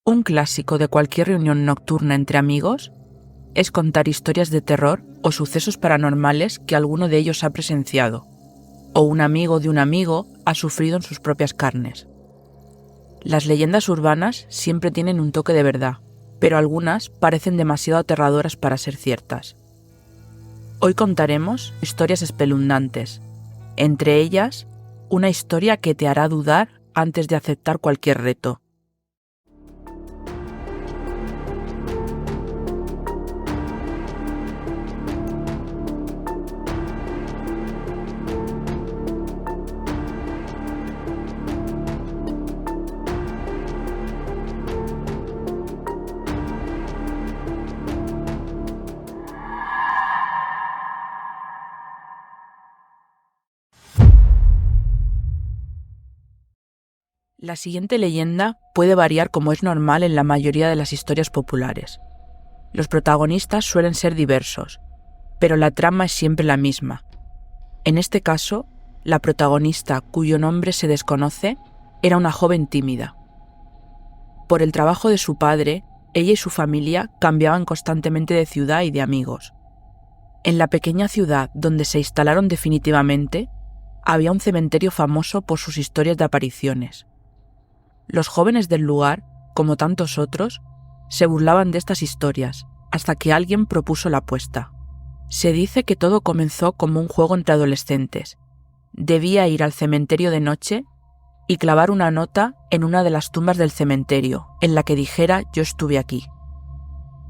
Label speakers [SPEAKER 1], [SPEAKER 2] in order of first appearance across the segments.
[SPEAKER 1] Un clásico de cualquier reunión nocturna entre amigos es contar historias de terror o sucesos paranormales que alguno de ellos ha presenciado, o un amigo de un amigo ha sufrido en sus propias carnes. Las leyendas urbanas siempre tienen un toque de verdad, pero algunas parecen demasiado aterradoras para ser ciertas. Hoy contaremos historias espeluznantes, entre ellas una historia que te hará dudar antes de aceptar cualquier reto. La siguiente leyenda puede variar como es normal en la mayoría de las historias populares. Los protagonistas suelen ser diversos, pero la trama es siempre la misma. En este caso, la protagonista, cuyo nombre se desconoce, era una joven tímida. Por el trabajo de su padre, ella y su familia cambiaban constantemente de ciudad y de amigos. En la pequeña ciudad donde se instalaron definitivamente, había un cementerio famoso por sus historias de apariciones. Los jóvenes del lugar, como tantos otros, se burlaban de estas historias, hasta que alguien propuso la apuesta. Se dice que todo comenzó como un juego entre adolescentes. Debía ir al cementerio de noche y clavar una nota en una de las tumbas del cementerio, en la que dijera «Yo estuve aquí».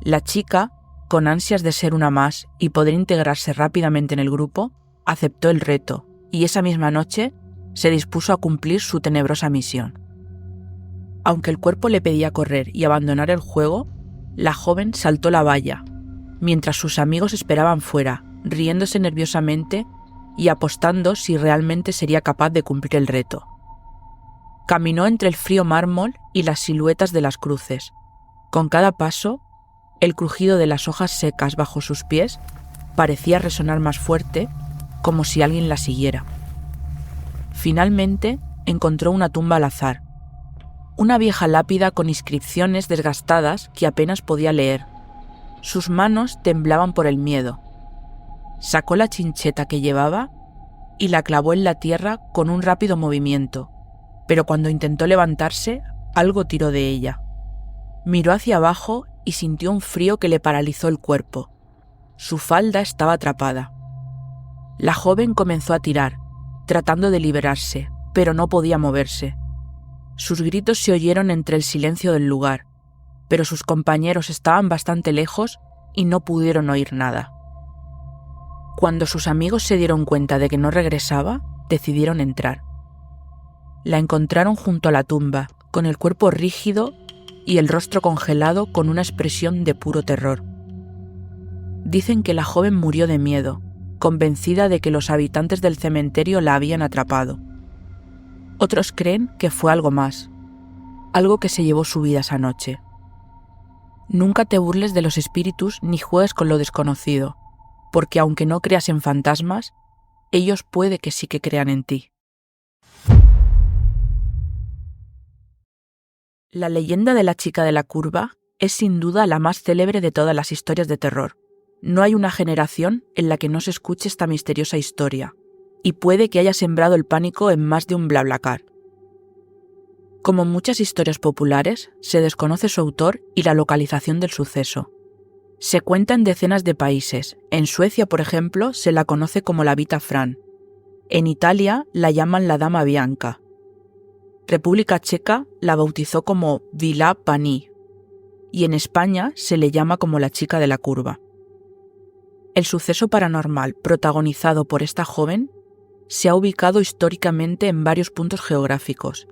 [SPEAKER 1] La chica, con ansias de ser una más y poder integrarse rápidamente en el grupo, aceptó el reto y esa misma noche se dispuso a cumplir su tenebrosa misión. Aunque el cuerpo le pedía correr y abandonar el juego, la joven saltó la valla, mientras sus amigos esperaban fuera, riéndose nerviosamente y apostando si realmente sería capaz de cumplir el reto. Caminó entre el frío mármol y las siluetas de las cruces. Con cada paso, el crujido de las hojas secas bajo sus pies parecía resonar más fuerte, como si alguien la siguiera. Finalmente, encontró una tumba al azar. Una vieja lápida con inscripciones desgastadas que apenas podía leer. Sus manos temblaban por el miedo. Sacó la chincheta que llevaba y la clavó en la tierra con un rápido movimiento, pero cuando intentó levantarse, algo tiró de ella. Miró hacia abajo y sintió un frío que le paralizó el cuerpo. Su falda estaba atrapada. La joven comenzó a tirar, tratando de liberarse, pero no podía moverse. Sus gritos se oyeron entre el silencio del lugar, pero sus compañeros estaban bastante lejos y no pudieron oír nada. Cuando sus amigos se dieron cuenta de que no regresaba, decidieron entrar. La encontraron junto a la tumba, con el cuerpo rígido y el rostro congelado con una expresión de puro terror. Dicen que la joven murió de miedo, convencida de que los habitantes del cementerio la habían atrapado. Otros creen que fue algo más, algo que se llevó su vida esa noche. Nunca te burles de los espíritus ni juegues con lo desconocido, porque aunque no creas en fantasmas, ellos puede que sí que crean en ti. La leyenda de la chica de la curva es sin duda la más célebre de todas las historias de terror. No hay una generación en la que no se escuche esta misteriosa historia, y puede que haya sembrado el pánico en más de un BlaBlaCar. Como muchas historias populares, se desconoce su autor y la localización del suceso. Se cuenta en decenas de países. En Suecia, por ejemplo, se la conoce como la Vita Fran. En Italia la llaman la Dama Bianca. República Checa la bautizó como Vila Paní. Y en España se le llama como la chica de la curva. El suceso paranormal protagonizado por esta joven se ha ubicado históricamente en varios puntos geográficos,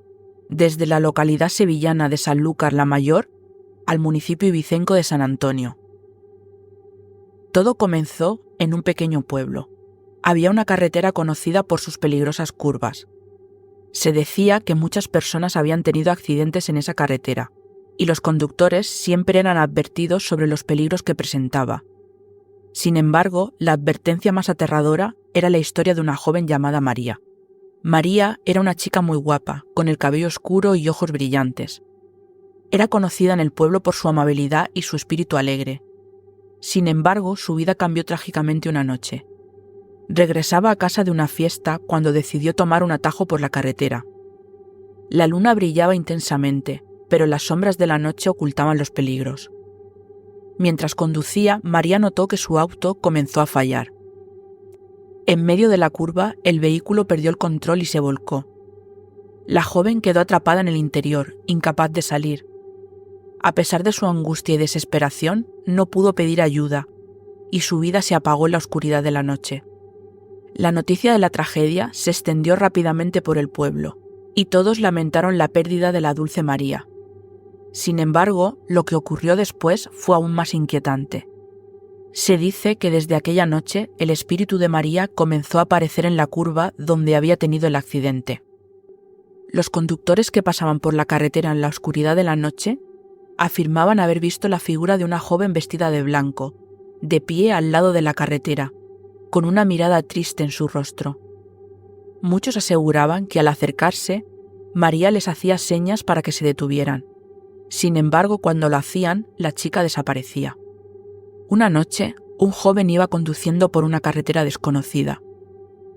[SPEAKER 1] desde la localidad sevillana de Sanlúcar la Mayor al municipio ibicenco de San Antonio. Todo comenzó en un pequeño pueblo. Había una carretera conocida por sus peligrosas curvas. Se decía que muchas personas habían tenido accidentes en esa carretera, y los conductores siempre eran advertidos sobre los peligros que presentaba. Sin embargo, la advertencia más aterradora era la historia de una joven llamada María. María era una chica muy guapa, con el cabello oscuro y ojos brillantes. Era conocida en el pueblo por su amabilidad y su espíritu alegre. Sin embargo, su vida cambió trágicamente una noche. Regresaba a casa de una fiesta cuando decidió tomar un atajo por la carretera. La luna brillaba intensamente, pero las sombras de la noche ocultaban los peligros. Mientras conducía, María notó que su auto comenzó a fallar. En medio de la curva, el vehículo perdió el control y se volcó. La joven quedó atrapada en el interior, incapaz de salir. A pesar de su angustia y desesperación, no pudo pedir ayuda, y su vida se apagó en la oscuridad de la noche. La noticia de la tragedia se extendió rápidamente por el pueblo, y todos lamentaron la pérdida de la dulce María. Sin embargo, lo que ocurrió después fue aún más inquietante. Se dice que desde aquella noche el espíritu de María comenzó a aparecer en la curva donde había tenido el accidente. Los conductores que pasaban por la carretera en la oscuridad de la noche afirmaban haber visto la figura de una joven vestida de blanco, de pie al lado de la carretera, con una mirada triste en su rostro. Muchos aseguraban que al acercarse, María les hacía señas para que se detuvieran. Sin embargo, cuando lo hacían, la chica desaparecía. Una noche, un joven iba conduciendo por una carretera desconocida.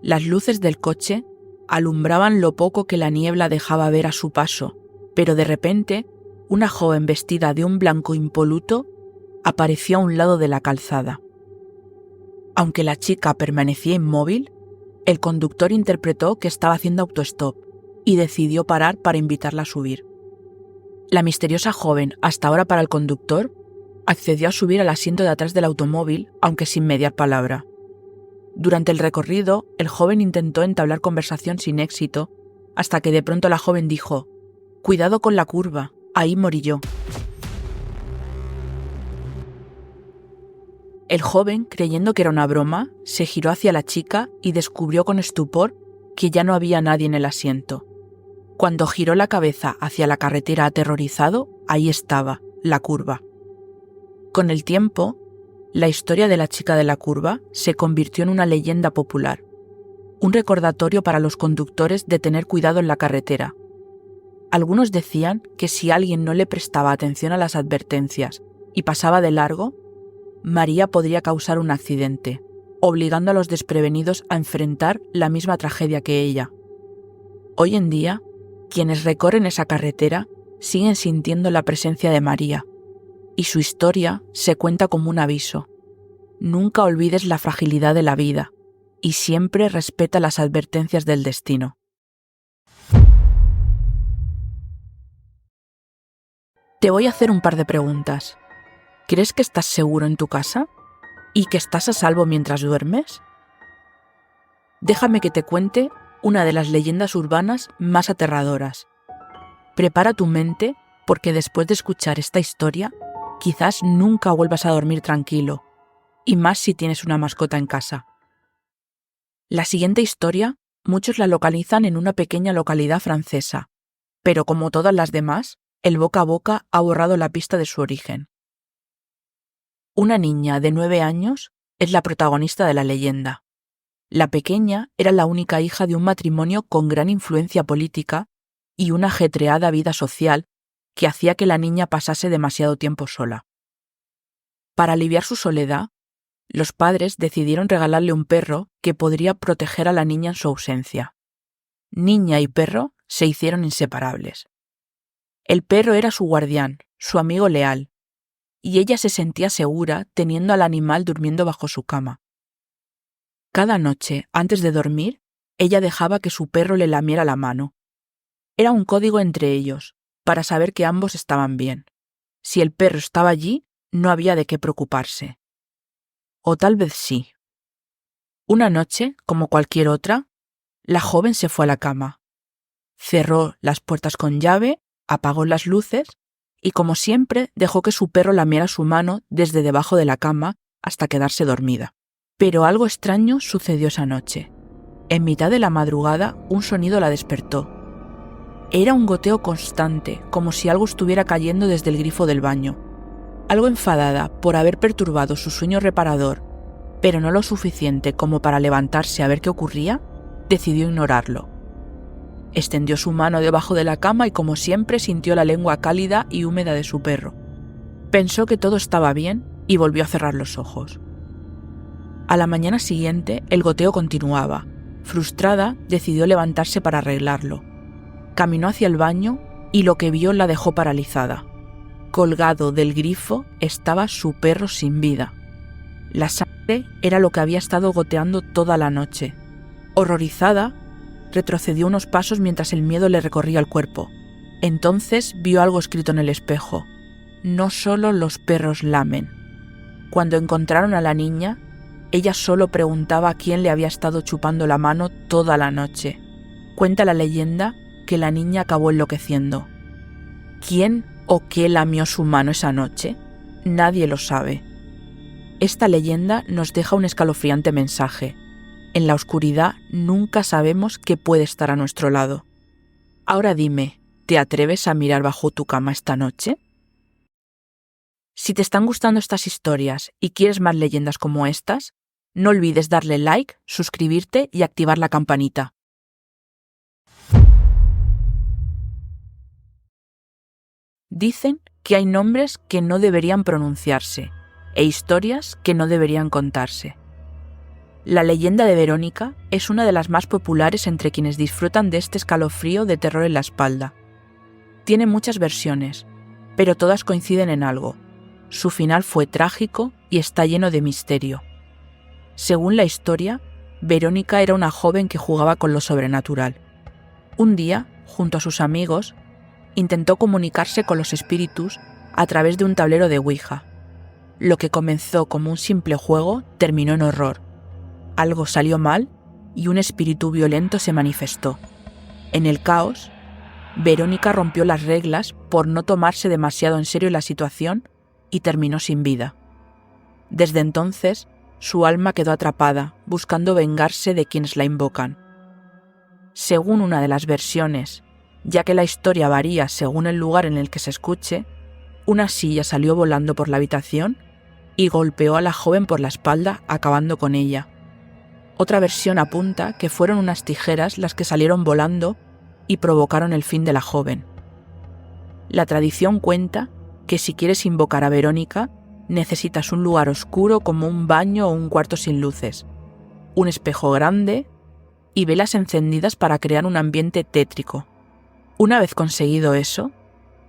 [SPEAKER 1] Las luces del coche alumbraban lo poco que la niebla dejaba ver a su paso, pero de repente, una joven vestida de un blanco impoluto apareció a un lado de la calzada. Aunque la chica permanecía inmóvil, el conductor interpretó que estaba haciendo autostop y decidió parar para invitarla a subir. La misteriosa joven, hasta ahora para el conductor, accedió a subir al asiento de atrás del automóvil, aunque sin mediar palabra. Durante el recorrido, el joven intentó entablar conversación sin éxito, hasta que de pronto la joven dijo: «Cuidado con la curva, ahí morí yo». El joven, creyendo que era una broma, se giró hacia la chica y descubrió con estupor que ya no había nadie en el asiento. Cuando giró la cabeza hacia la carretera aterrorizado, ahí estaba, la curva. Con el tiempo, la historia de la chica de la curva se convirtió en una leyenda popular, un recordatorio para los conductores de tener cuidado en la carretera. Algunos decían que si alguien no le prestaba atención a las advertencias y pasaba de largo, María podría causar un accidente, obligando a los desprevenidos a enfrentar la misma tragedia que ella. Hoy en día, quienes recorren esa carretera siguen sintiendo la presencia de María, y su historia se cuenta como un aviso. Nunca olvides la fragilidad de la vida y siempre respeta las advertencias del destino. Te voy a hacer un par de preguntas. ¿Crees que estás seguro en tu casa? ¿Y que estás a salvo mientras duermes? Déjame que te cuente una de las leyendas urbanas más aterradoras. Prepara tu mente porque después de escuchar esta historia, quizás nunca vuelvas a dormir tranquilo, y más si tienes una mascota en casa. La siguiente historia, muchos la localizan en una pequeña localidad francesa, pero como todas las demás, el boca a boca ha borrado la pista de su origen. Una niña de 9 años es la protagonista de la leyenda. La pequeña era la única hija de un matrimonio con gran influencia política y una ajetreada vida social que hacía que la niña pasase demasiado tiempo sola. Para aliviar su soledad, los padres decidieron regalarle un perro que podría proteger a la niña en su ausencia. Niña y perro se hicieron inseparables. El perro era su guardián, su amigo leal, y ella se sentía segura teniendo al animal durmiendo bajo su cama. Cada noche, antes de dormir, ella dejaba que su perro le lamiera la mano. Era un código entre ellos, para saber que ambos estaban bien. Si el perro estaba allí, no había de qué preocuparse. O tal vez sí. Una noche, como cualquier otra, la joven se fue a la cama. Cerró las puertas con llave, apagó las luces y, como siempre, dejó que su perro lamiera su mano desde debajo de la cama hasta quedarse dormida. Pero algo extraño sucedió esa noche. En mitad de la madrugada, un sonido la despertó. Era un goteo constante, como si algo estuviera cayendo desde el grifo del baño. Algo enfadada por haber perturbado su sueño reparador, pero no lo suficiente como para levantarse a ver qué ocurría, decidió ignorarlo. Extendió su mano debajo de la cama y, como siempre, sintió la lengua cálida y húmeda de su perro. Pensó que todo estaba bien y volvió a cerrar los ojos. A la mañana siguiente, el goteo continuaba. Frustrada, decidió levantarse para arreglarlo. Caminó hacia el baño y lo que vio la dejó paralizada. Colgado del grifo estaba su perro sin vida. La sangre era lo que había estado goteando toda la noche. Horrorizada, retrocedió unos pasos mientras el miedo le recorría el cuerpo. Entonces vio algo escrito en el espejo. No solo los perros lamen. Cuando encontraron a la niña, ella solo preguntaba a quién le había estado chupando la mano toda la noche. Cuenta la leyenda que la niña acabó enloqueciendo. ¿Quién o qué lamió su mano esa noche? Nadie lo sabe. Esta leyenda nos deja un escalofriante mensaje. En la oscuridad nunca sabemos qué puede estar a nuestro lado. Ahora dime, ¿te atreves a mirar bajo tu cama esta noche? Si te están gustando estas historias y quieres más leyendas como estas, no olvides darle like, suscribirte y activar la campanita. Dicen que hay nombres que no deberían pronunciarse e historias que no deberían contarse. La leyenda de Verónica es una de las más populares entre quienes disfrutan de este escalofrío de terror en la espalda. Tiene muchas versiones, pero todas coinciden en algo. Su final fue trágico y está lleno de misterio. Según la historia, Verónica era una joven que jugaba con lo sobrenatural. Un día, junto a sus amigos, intentó comunicarse con los espíritus a través de un tablero de Ouija. Lo que comenzó como un simple juego terminó en horror. Algo salió mal y un espíritu violento se manifestó. En el caos, Verónica rompió las reglas por no tomarse demasiado en serio la situación y terminó sin vida. Desde entonces, su alma quedó atrapada, buscando vengarse de quienes la invocan. Según una de las versiones, ya que la historia varía según el lugar en el que se escuche, una silla salió volando por la habitación y golpeó a la joven por la espalda, acabando con ella. Otra versión apunta que fueron unas tijeras las que salieron volando y provocaron el fin de la joven. La tradición cuenta que si quieres invocar a Verónica, necesitas un lugar oscuro como un baño o un cuarto sin luces, un espejo grande y velas encendidas para crear un ambiente tétrico. Una vez conseguido eso,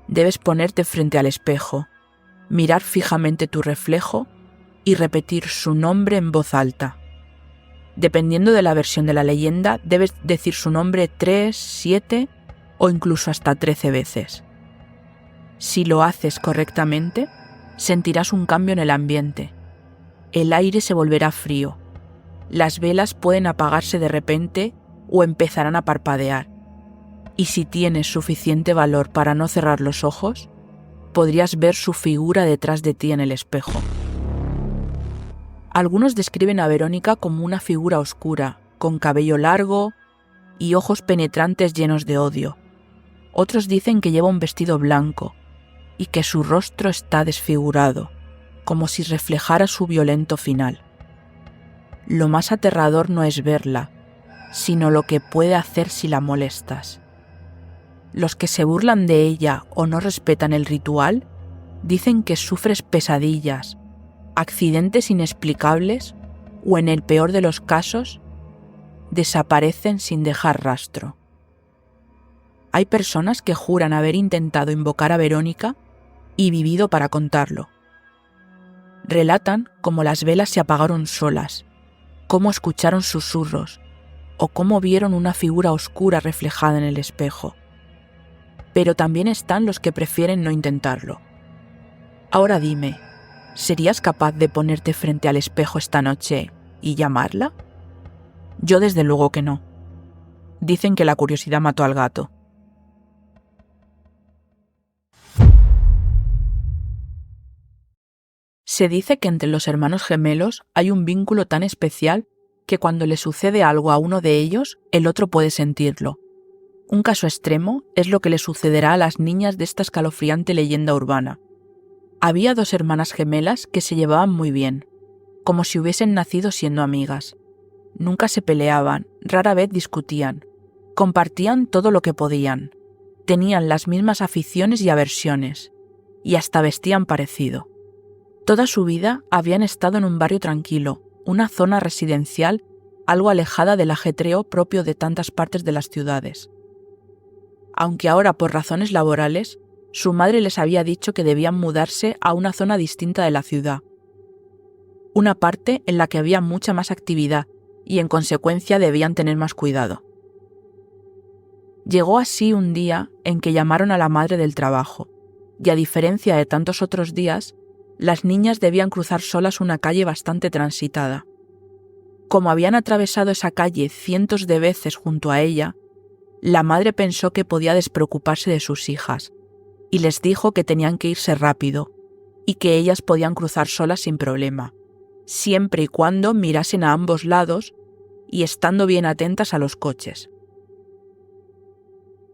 [SPEAKER 1] debes ponerte frente al espejo, mirar fijamente tu reflejo y repetir su nombre en voz alta. Dependiendo de la versión de la leyenda, debes decir su nombre 3, 7 o incluso hasta 13 veces. Si lo haces correctamente, sentirás un cambio en el ambiente. El aire se volverá frío. Las velas pueden apagarse de repente o empezarán a parpadear. Y si tienes suficiente valor para no cerrar los ojos, podrías ver su figura detrás de ti en el espejo. Algunos describen a Verónica como una figura oscura, con cabello largo y ojos penetrantes llenos de odio. Otros dicen que lleva un vestido blanco y que su rostro está desfigurado, como si reflejara su violento final. Lo más aterrador no es verla, sino lo que puede hacer si la molestas. Los que se burlan de ella o no respetan el ritual dicen que sufres pesadillas, accidentes inexplicables o, en el peor de los casos, desaparecen sin dejar rastro. Hay personas que juran haber intentado invocar a Verónica y vivido para contarlo. Relatan cómo las velas se apagaron solas, cómo escucharon susurros o cómo vieron una figura oscura reflejada en el espejo. Pero también están los que prefieren no intentarlo. Ahora dime, ¿serías capaz de ponerte frente al espejo esta noche y llamarla? Yo desde luego que no. Dicen que la curiosidad mató al gato. Se dice que entre los hermanos gemelos hay un vínculo tan especial que cuando le sucede algo a uno de ellos, el otro puede sentirlo. Un caso extremo es lo que le sucederá a las niñas de esta escalofriante leyenda urbana. Había 2 hermanas gemelas que se llevaban muy bien, como si hubiesen nacido siendo amigas. Nunca se peleaban, rara vez discutían, Compartían todo lo que podían, tenían las mismas aficiones y aversiones, y hasta vestían parecido. Toda su vida habían estado en un barrio tranquilo, una zona residencial algo alejada del ajetreo propio de tantas partes de las ciudades. Aunque ahora, por razones laborales, su madre les había dicho que debían mudarse a una zona distinta de la ciudad, una parte en la que había mucha más actividad y en consecuencia debían tener más cuidado. Llegó así un día en que llamaron a la madre del trabajo, y a diferencia de tantos otros días, las niñas debían cruzar solas una calle bastante transitada. Como habían atravesado esa calle cientos de veces junto a ella, la madre pensó que podía despreocuparse de sus hijas, y les dijo que tenían que irse rápido, y que ellas podían cruzar solas sin problema, siempre y cuando mirasen a ambos lados y estando bien atentas a los coches.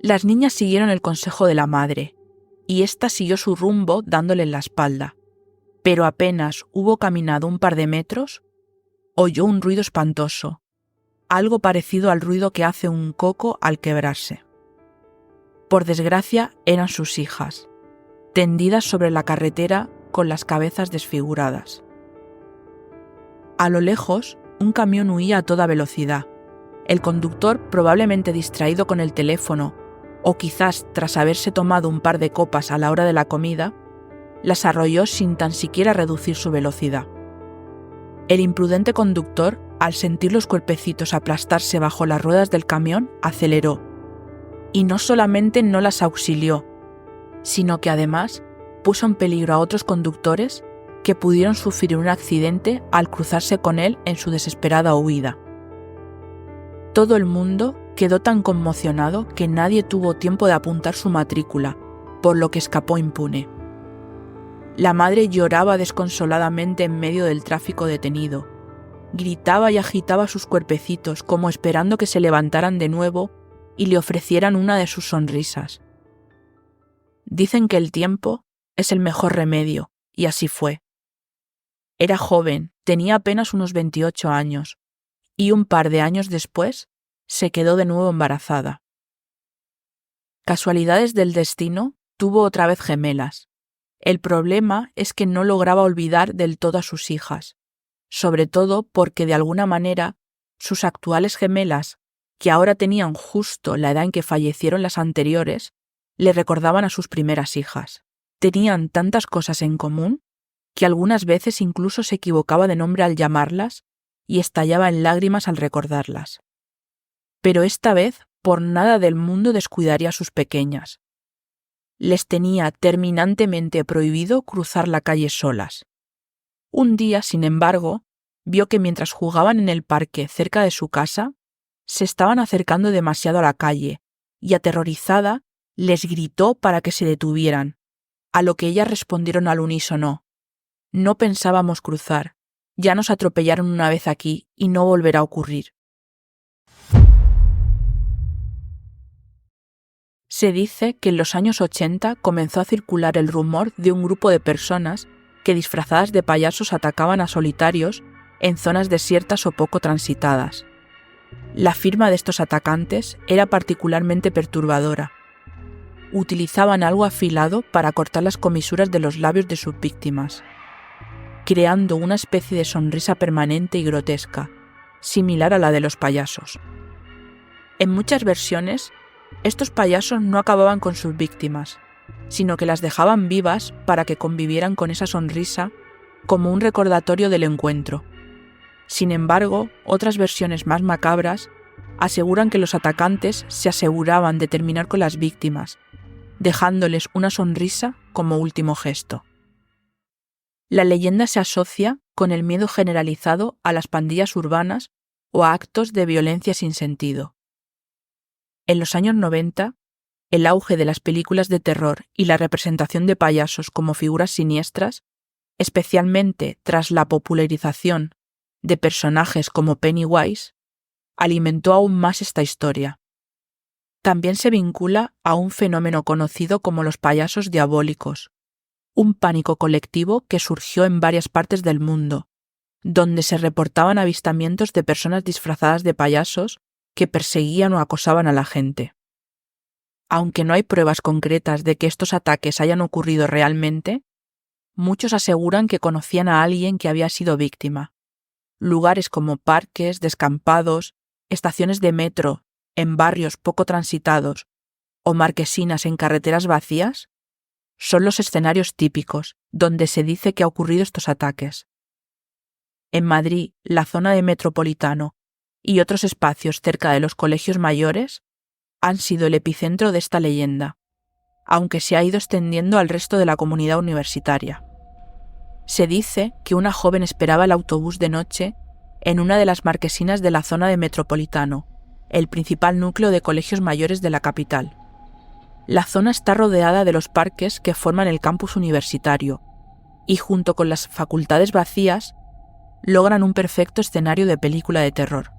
[SPEAKER 1] Las niñas siguieron el consejo de la madre, y ésta siguió su rumbo dándole en la espalda, pero apenas hubo caminado un par de metros, oyó un ruido espantoso, algo parecido al ruido que hace un coco al quebrarse. Por desgracia, eran sus hijas, tendidas sobre la carretera con las cabezas desfiguradas. A lo lejos, un camión huía a toda velocidad. El conductor, probablemente distraído con el teléfono, o quizás tras haberse tomado un par de copas a la hora de la comida, las arrolló sin tan siquiera reducir su velocidad. El imprudente conductor, al sentir los cuerpecitos aplastarse bajo las ruedas del camión, aceleró. Y no solamente no las auxilió, sino que además puso en peligro a otros conductores que pudieron sufrir un accidente al cruzarse con él en su desesperada huida. Todo el mundo quedó tan conmocionado que nadie tuvo tiempo de apuntar su matrícula, por lo que escapó impune. La madre lloraba desconsoladamente en medio del tráfico detenido. Gritaba y agitaba sus cuerpecitos como esperando que se levantaran de nuevo y le ofrecieran una de sus sonrisas. Dicen que el tiempo es el mejor remedio, y así fue. Era joven, tenía apenas unos 28 años, y un par de años después se quedó de nuevo embarazada. Casualidades del destino, tuvo otra vez gemelas. El problema es que no lograba olvidar del todo a sus hijas, sobre todo porque de alguna manera sus actuales gemelas, que ahora tenían justo la edad en que fallecieron las anteriores, le recordaban a sus primeras hijas. Tenían tantas cosas en común que algunas veces incluso se equivocaba de nombre al llamarlas y estallaba en lágrimas al recordarlas. Pero esta vez por nada del mundo descuidaría a sus pequeñas. Les tenía terminantemente prohibido cruzar la calle solas. Un día, sin embargo, vio que mientras jugaban en el parque cerca de su casa, se estaban acercando demasiado a la calle y, aterrorizada, les gritó para que se detuvieran, a lo que ellas respondieron al unísono: «No pensábamos cruzar, ya nos atropellaron una vez aquí y no volverá a ocurrir». Se dice que en los años 80 comenzó a circular el rumor de un grupo de personas que disfrazadas de payasos atacaban a solitarios en zonas desiertas o poco transitadas. La firma de estos atacantes era particularmente perturbadora. Utilizaban algo afilado para cortar las comisuras de los labios de sus víctimas, creando una especie de sonrisa permanente y grotesca, similar a la de los payasos. En muchas versiones, estos payasos no acababan con sus víctimas, sino que las dejaban vivas para que convivieran con esa sonrisa como un recordatorio del encuentro. Sin embargo, otras versiones más macabras aseguran que los atacantes se aseguraban de terminar con las víctimas, dejándoles una sonrisa como último gesto. La leyenda se asocia con el miedo generalizado a las pandillas urbanas o a actos de violencia sin sentido. En los años 90, el auge de las películas de terror y la representación de payasos como figuras siniestras, especialmente tras la popularización de personajes como Pennywise, alimentó aún más esta historia. También se vincula a un fenómeno conocido como los payasos diabólicos, un pánico colectivo que surgió en varias partes del mundo, donde se reportaban avistamientos de personas disfrazadas de payasos que perseguían o acosaban a la gente. Aunque no hay pruebas concretas de que estos ataques hayan ocurrido realmente, muchos aseguran que conocían a alguien que había sido víctima. Lugares como parques, descampados, estaciones de metro, en barrios poco transitados o marquesinas en carreteras vacías son los escenarios típicos donde se dice que ha ocurrido estos ataques. En Madrid, la zona de Metropolitano y otros espacios cerca de los colegios mayores han sido el epicentro de esta leyenda, aunque se ha ido extendiendo al resto de la comunidad universitaria. Se dice que una joven esperaba el autobús de noche en una de las marquesinas de la zona de Metropolitano, el principal núcleo de colegios mayores de la capital. La zona está rodeada de los parques que forman el campus universitario y, junto con las facultades vacías, logran un perfecto escenario de película de terror.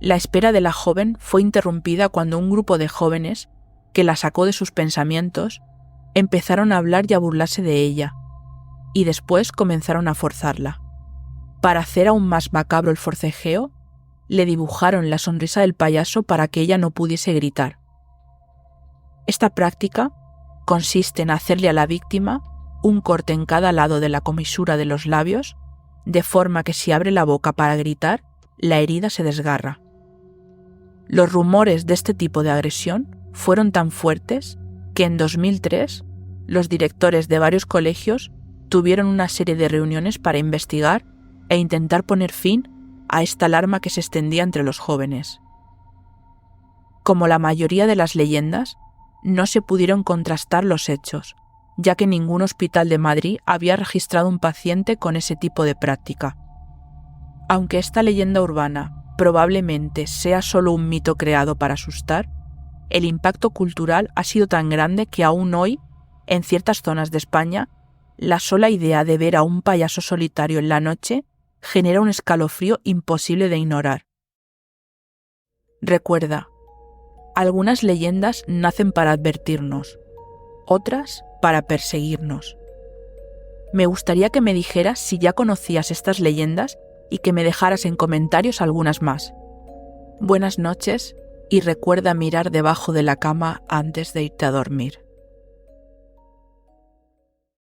[SPEAKER 1] La espera de la joven fue interrumpida cuando un grupo de jóvenes, que la sacó de sus pensamientos, empezaron a hablar y a burlarse de ella, y después comenzaron a forzarla. Para hacer aún más macabro el forcejeo, le dibujaron la sonrisa del payaso para que ella no pudiese gritar. Esta práctica consiste en hacerle a la víctima un corte en cada lado de la comisura de los labios, de forma que si abre la boca para gritar, la herida se desgarra. Los rumores de este tipo de agresión fueron tan fuertes que en 2003 los directores de varios colegios tuvieron una serie de reuniones para investigar e intentar poner fin a esta alarma que se extendía entre los jóvenes. Como la mayoría de las leyendas, no se pudieron contrastar los hechos, ya que ningún hospital de Madrid había registrado un paciente con ese tipo de práctica. Aunque esta leyenda urbana probablemente sea solo un mito creado para asustar, el impacto cultural ha sido tan grande que aún hoy, en ciertas zonas de España, la sola idea de ver a un payaso solitario en la noche genera un escalofrío imposible de ignorar. Recuerda, algunas leyendas nacen para advertirnos, otras para perseguirnos. Me gustaría que me dijeras si ya conocías estas leyendas y que me dejaras en comentarios algunas más. Buenas noches y recuerda mirar debajo de la cama antes de irte a dormir.